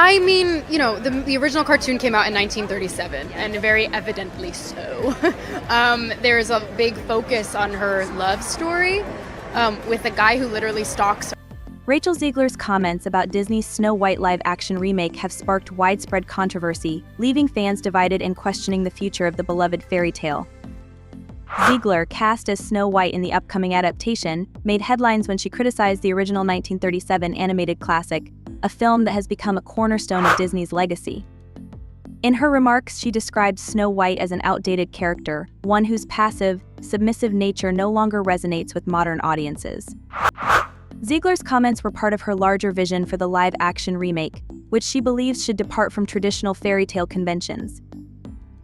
I mean, the original cartoon came out in 1937, and very evidently so. There's a big focus on her love story with a guy who literally stalks her. Rachel Zegler's comments about Disney's Snow White live-action remake have sparked widespread controversy, leaving fans divided and questioning the future of the beloved fairy tale. Zegler, cast as Snow White in the upcoming adaptation, made headlines when she criticized the original 1937 animated classic, a film that has become a cornerstone of Disney's legacy. In her remarks, she described Snow White as an outdated character, one whose passive, submissive nature no longer resonates with modern audiences. Zegler's comments were part of her larger vision for the live-action remake, which she believes should depart from traditional fairy tale conventions.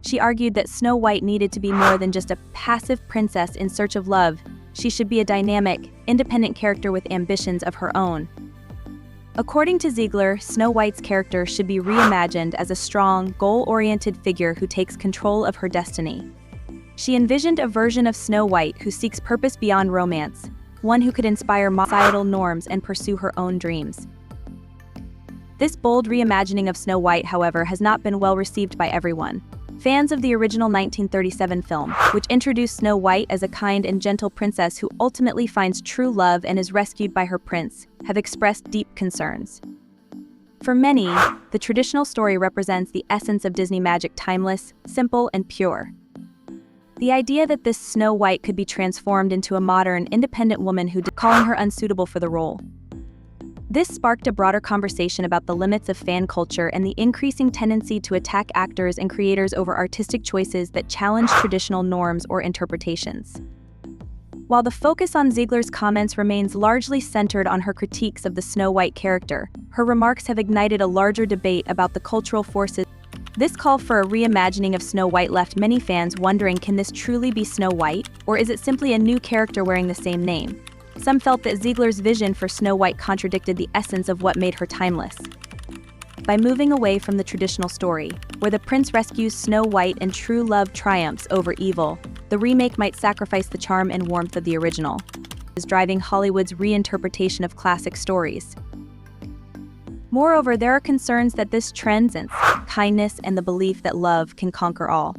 She argued that Snow White needed to be more than just a passive princess in search of love. She should be a dynamic, independent character with ambitions of her own. According to Zegler, Snow White's character should be reimagined as a strong, goal-oriented figure who takes control of her destiny. She envisioned a version of Snow White who seeks purpose beyond romance, one who could inspire societal norms and pursue her own dreams. This bold reimagining of Snow White, however, has not been well received by everyone. Fans of the original 1937 film, which introduced Snow White as a kind and gentle princess who ultimately finds true love and is rescued by her prince, have expressed deep concerns. For many, the traditional story represents the essence of Disney magic: timeless, simple, and pure. The idea that this Snow White could be transformed into a modern, independent woman calling her unsuitable for the role. This sparked a broader conversation about the limits of fan culture and the increasing tendency to attack actors and creators over artistic choices that challenge traditional norms or interpretations. While the focus on Zegler's comments remains largely centered on her critiques of the Snow White character, her remarks have ignited a larger debate about the cultural forces. This call for a reimagining of Snow White left many fans wondering, can this truly be Snow White, or is it simply a new character wearing the same name? Some felt that Zegler's vision for Snow White contradicted the essence of what made her timeless. By moving away from the traditional story, where the prince rescues Snow White and true love triumphs over evil, the remake might sacrifice the charm and warmth of the original, driving Hollywood's reinterpretation of classic stories. Moreover, there are concerns that this trend and kindness and the belief that love can conquer all.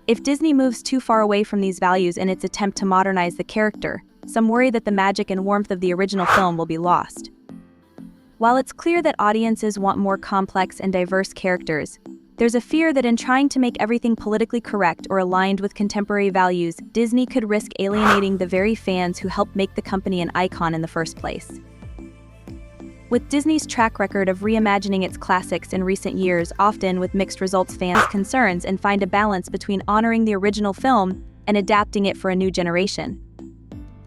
If Disney moves too far away from these values in its attempt to modernize the character, some worry that the magic and warmth of the original film will be lost. While it's clear that audiences want more complex and diverse characters, there's a fear that in trying to make everything politically correct or aligned with contemporary values, Disney could risk alienating the very fans who helped make the company an icon in the first place. With Disney's track record of reimagining its classics in recent years, often with mixed results, fans concerns and find a balance between honoring the original film and adapting it for a new generation.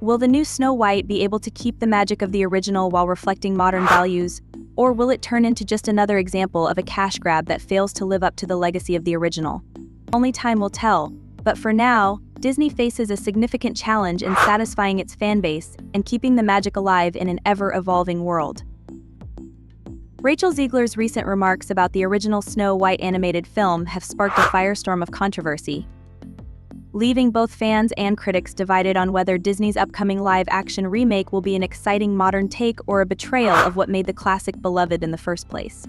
Will the new Snow White be able to keep the magic of the original while reflecting modern values, or will it turn into just another example of a cash grab that fails to live up to the legacy of the original? Only time will tell, but for now, Disney faces a significant challenge in satisfying its fan base and keeping the magic alive in an ever-evolving world. Rachel Zegler's recent remarks about the original Snow White animated film have sparked a firestorm of controversy, leaving both fans and critics divided on whether Disney's upcoming live-action remake will be an exciting modern take or a betrayal of what made the classic beloved in the first place.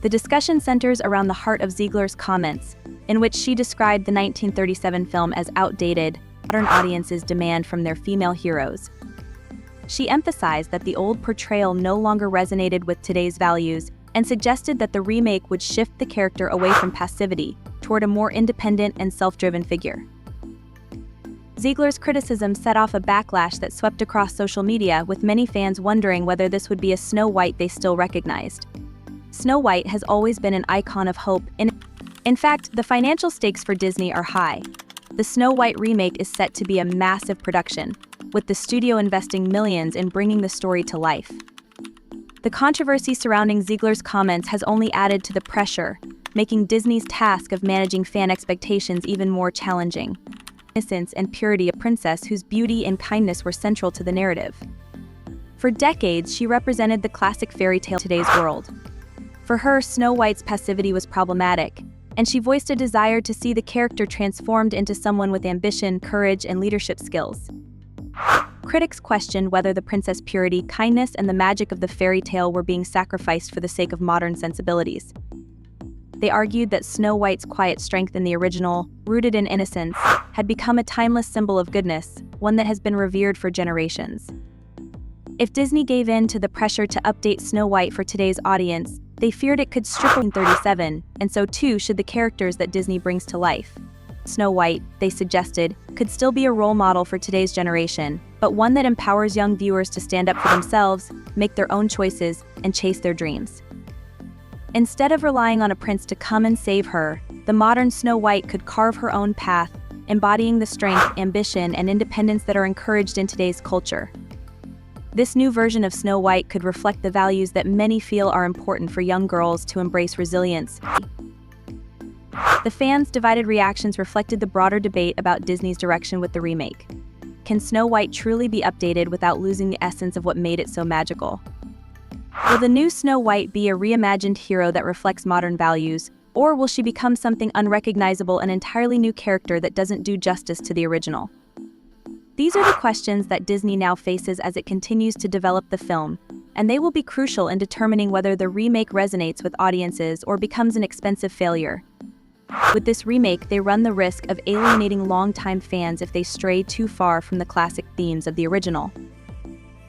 The discussion centers around the heart of Zegler's comments, in which she described the 1937 film as outdated, modern audiences demand from their female heroes. She emphasized that the old portrayal no longer resonated with today's values and suggested that the remake would shift the character away from passivity toward a more independent and self-driven figure. Zegler's criticism set off a backlash that swept across social media, with many fans wondering whether this would be a Snow White they still recognized. Snow White has always been an icon of hope. In fact, the financial stakes for Disney are high. The Snow White remake is set to be a massive production, with the studio investing millions in bringing the story to life. The controversy surrounding Zegler's comments has only added to the pressure, making Disney's task of managing fan expectations even more challenging. Innocence and purity, a princess whose beauty and kindness were central to the narrative. For decades, she represented the classic fairy tale today's world. For her, Snow White's passivity was problematic, and she voiced a desire to see the character transformed into someone with ambition, courage, and leadership skills. Critics questioned whether the princess' purity, kindness, and the magic of the fairy tale were being sacrificed for the sake of modern sensibilities. They argued that Snow White's quiet strength in the original, rooted in innocence, had become a timeless symbol of goodness, one that has been revered for generations. If Disney gave in to the pressure to update Snow White for today's audience, they feared it could strip in 1937, and so too should the characters that Disney brings to life. Snow White, they suggested, could still be a role model for today's generation, but one that empowers young viewers to stand up for themselves, make their own choices, and chase their dreams. Instead of relying on a prince to come and save her, the modern Snow White could carve her own path, embodying the strength, ambition, and independence that are encouraged in today's culture. This new version of Snow White could reflect the values that many feel are important for young girls to embrace resilience. The fans' divided reactions reflected the broader debate about Disney's direction with the remake. Can Snow White truly be updated without losing the essence of what made it so magical? Will the new Snow White be a reimagined hero that reflects modern values, or will she become something unrecognizable, an entirely new character that doesn't do justice to the original? These are the questions that Disney now faces as it continues to develop the film, and they will be crucial in determining whether the remake resonates with audiences or becomes an expensive failure. With this remake, they run the risk of alienating longtime fans if they stray too far from the classic themes of the original.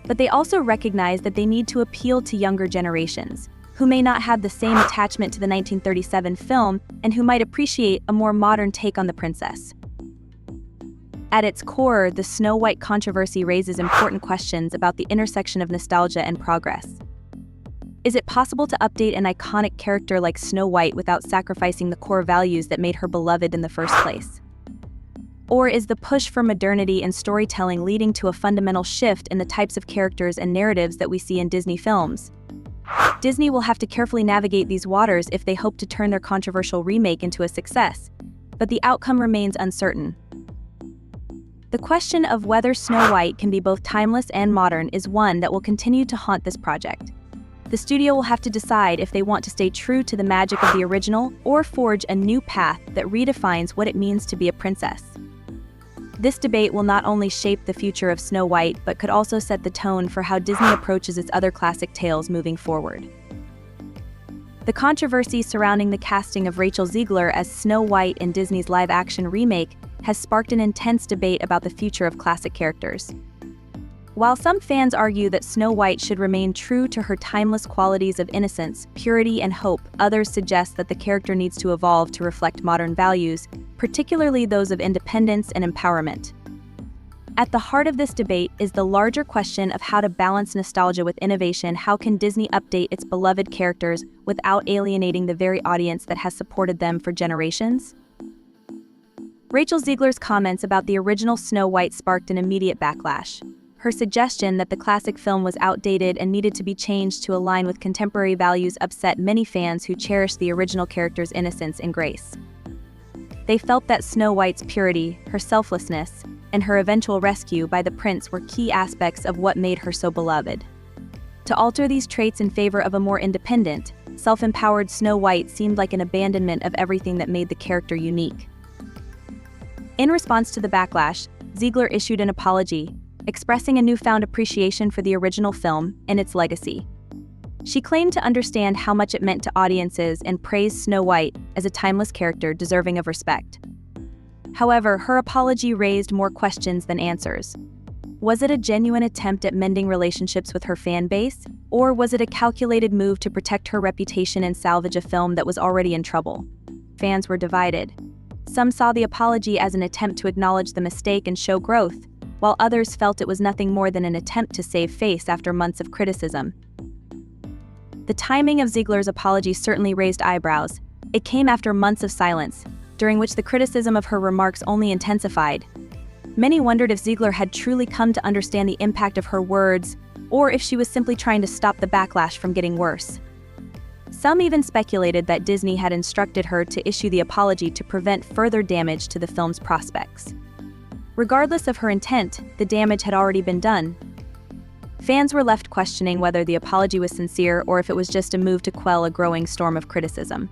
But they also recognize that they need to appeal to younger generations, who may not have the same attachment to the 1937 film and who might appreciate a more modern take on the princess. At its core, the Snow White controversy raises important questions about the intersection of nostalgia and progress. Is it possible to update an iconic character like Snow White without sacrificing the core values that made her beloved in the first place? Or is the push for modernity and storytelling leading to a fundamental shift in the types of characters and narratives that we see in Disney films? Disney will have to carefully navigate these waters if they hope to turn their controversial remake into a success, but the outcome remains uncertain. The question of whether Snow White can be both timeless and modern is one that will continue to haunt this project. The studio will have to decide if they want to stay true to the magic of the original or forge a new path that redefines what it means to be a princess. This debate will not only shape the future of Snow White, but could also set the tone for how Disney approaches its other classic tales moving forward. The controversy surrounding the casting of Rachel Zegler as Snow White in Disney's live-action remake has sparked an intense debate about the future of classic characters. While some fans argue that Snow White should remain true to her timeless qualities of innocence, purity, and hope, others suggest that the character needs to evolve to reflect modern values, particularly those of independence and empowerment. At the heart of this debate is the larger question of how to balance nostalgia with innovation. How can Disney update its beloved characters without alienating the very audience that has supported them for generations? Rachel Zegler's comments about the original Snow White sparked an immediate backlash. Her suggestion that the classic film was outdated and needed to be changed to align with contemporary values upset many fans who cherished the original character's innocence and grace. They felt that Snow White's purity, her selflessness, and her eventual rescue by the prince were key aspects of what made her so beloved. To alter these traits in favor of a more independent, self-empowered Snow White seemed like an abandonment of everything that made the character unique. In response to the backlash, Zegler issued an apology, expressing a newfound appreciation for the original film and its legacy. She claimed to understand how much it meant to audiences and praised Snow White as a timeless character deserving of respect. However, her apology raised more questions than answers. Was it a genuine attempt at mending relationships with her fan base, or was it a calculated move to protect her reputation and salvage a film that was already in trouble? Fans were divided. Some saw the apology as an attempt to acknowledge the mistake and show growth, while others felt it was nothing more than an attempt to save face after months of criticism. The timing of Zegler's apology certainly raised eyebrows. It came after months of silence, during which the criticism of her remarks only intensified. Many wondered if Zegler had truly come to understand the impact of her words, or if she was simply trying to stop the backlash from getting worse. Some even speculated that Disney had instructed her to issue the apology to prevent further damage to the film's prospects. Regardless of her intent, the damage had already been done. Fans were left questioning whether the apology was sincere or if it was just a move to quell a growing storm of criticism.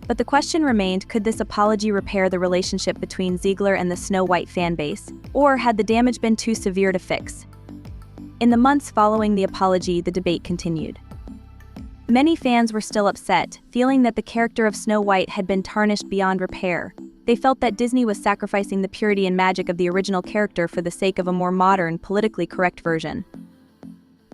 But the question remained, could this apology repair the relationship between Ziegler and the Snow White fanbase, or had the damage been too severe to fix? In the months following the apology, the debate continued. Many fans were still upset, feeling that the character of Snow White had been tarnished beyond repair. They felt that Disney was sacrificing the purity and magic of the original character for the sake of a more modern, politically correct version.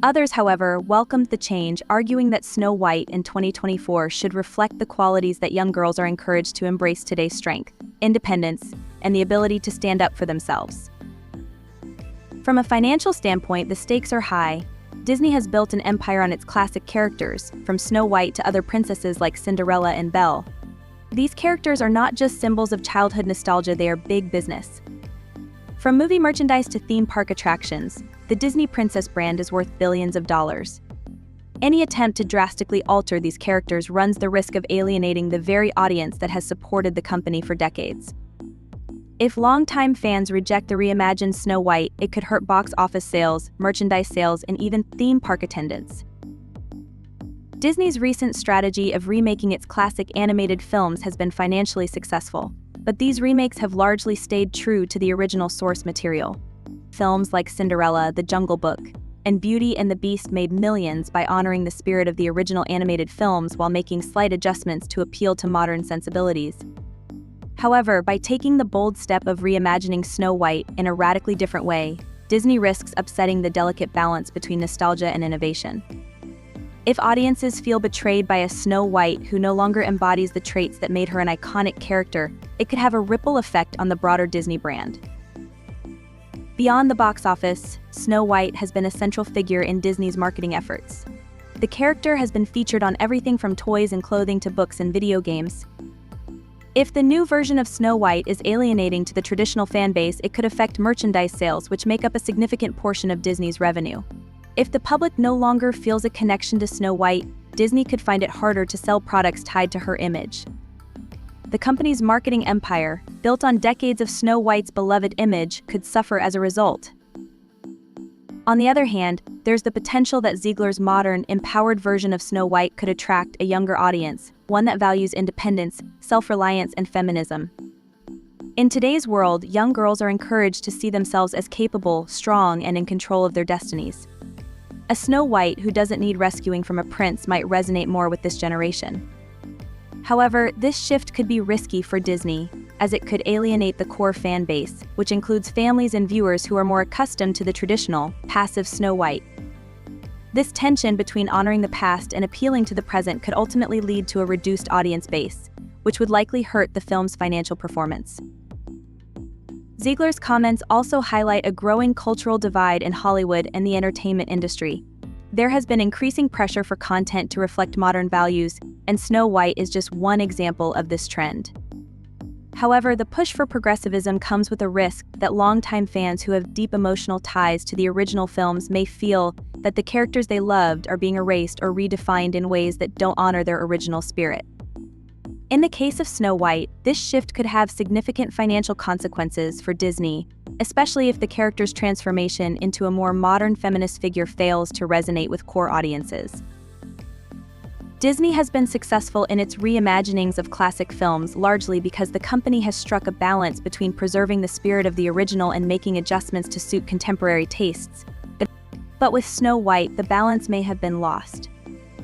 Others, however, welcomed the change, arguing that Snow White in 2024 should reflect the qualities that young girls are encouraged to embrace today's: strength, independence, and the ability to stand up for themselves. From a financial standpoint, the stakes are high. Disney has built an empire on its classic characters, from Snow White to other princesses like Cinderella and Belle. These characters are not just symbols of childhood nostalgia, they are big business. From movie merchandise to theme park attractions, the Disney Princess brand is worth billions of dollars. Any attempt to drastically alter these characters runs the risk of alienating the very audience that has supported the company for decades. If longtime fans reject the reimagined Snow White, it could hurt box office sales, merchandise sales, and even theme park attendance. Disney's recent strategy of remaking its classic animated films has been financially successful, but these remakes have largely stayed true to the original source material. Films like Cinderella, The Jungle Book, and Beauty and the Beast made millions by honoring the spirit of the original animated films while making slight adjustments to appeal to modern sensibilities. However, by taking the bold step of reimagining Snow White in a radically different way, Disney risks upsetting the delicate balance between nostalgia and innovation. If audiences feel betrayed by a Snow White who no longer embodies the traits that made her an iconic character, it could have a ripple effect on the broader Disney brand. Beyond the box office, Snow White has been a central figure in Disney's marketing efforts. The character has been featured on everything from toys and clothing to books and video games. If the new version of Snow White is alienating to the traditional fanbase, it could affect merchandise sales, which make up a significant portion of Disney's revenue. If the public no longer feels a connection to Snow White, Disney could find it harder to sell products tied to her image. The company's marketing empire, built on decades of Snow White's beloved image, could suffer as a result. On the other hand, there's the potential that ZEGLAR'S modern, empowered version of Snow White could attract a younger audience, one that values independence, self-reliance, and feminism. In today's world, young girls are encouraged to see themselves as capable, strong, and in control of their destinies. A Snow White who doesn't need rescuing from a prince might resonate more with this generation. However, this shift could be risky for Disney, as it could alienate the core fan base, which includes families and viewers who are more accustomed to the traditional, passive Snow White. This tension between honoring the past and appealing to the present could ultimately lead to a reduced audience base, which would likely hurt the film's financial performance. ZEGLAR'S comments also highlight a growing cultural divide in Hollywood and the entertainment industry. There has been increasing pressure for content to reflect modern values, and Snow White is just one example of this trend. However, the push for progressivism comes with a risk that longtime fans who have deep emotional ties to the original films may feel that the characters they loved are being erased or redefined in ways that don't honor their original spirit. In the case of Snow White, this shift could have significant financial consequences for Disney, especially if the character's transformation into a more modern feminist figure fails to resonate with core audiences. Disney has been successful in its reimaginings of classic films largely because the company has struck a balance between preserving the spirit of the original and making adjustments to suit contemporary tastes. But with Snow White, the balance may have been lost.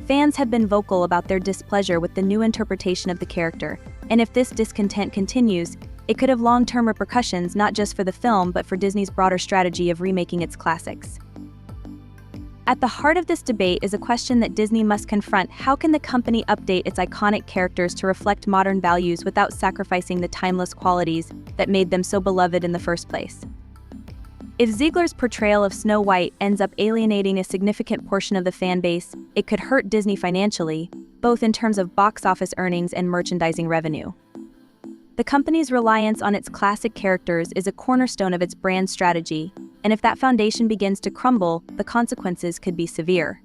Fans have been vocal about their displeasure with the new interpretation of the character, and if this discontent continues, it could have long-term repercussions not just for the film but for Disney's broader strategy of remaking its classics. At the heart of this debate is a question that Disney must confront: how can the company update its iconic characters to reflect modern values without sacrificing the timeless qualities that made them so beloved in the first place? If ZEGLAR'S portrayal of Snow White ends up alienating a significant portion of the fan base, it could hurt Disney financially, both in terms of box office earnings and merchandising revenue. The company's reliance on its classic characters is a cornerstone of its brand strategy, and if that foundation begins to crumble, the consequences could be severe.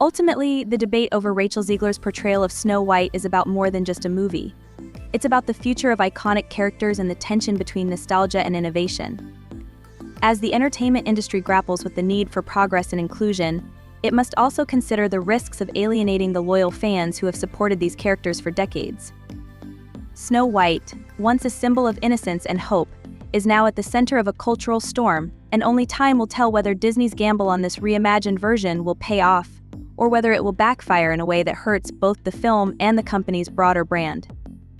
Ultimately, the debate over Rachel Zegler's portrayal of Snow White is about more than just a movie. It's about the future of iconic characters and the tension between nostalgia and innovation. As the entertainment industry grapples with the need for progress and inclusion, it must also consider the risks of alienating the loyal fans who have supported these characters for decades. Snow White, once a symbol of innocence and hope, is now at the center of a cultural storm, and only time will tell whether Disney's gamble on this reimagined version will pay off, or whether it will backfire in a way that hurts both the film and the company's broader brand.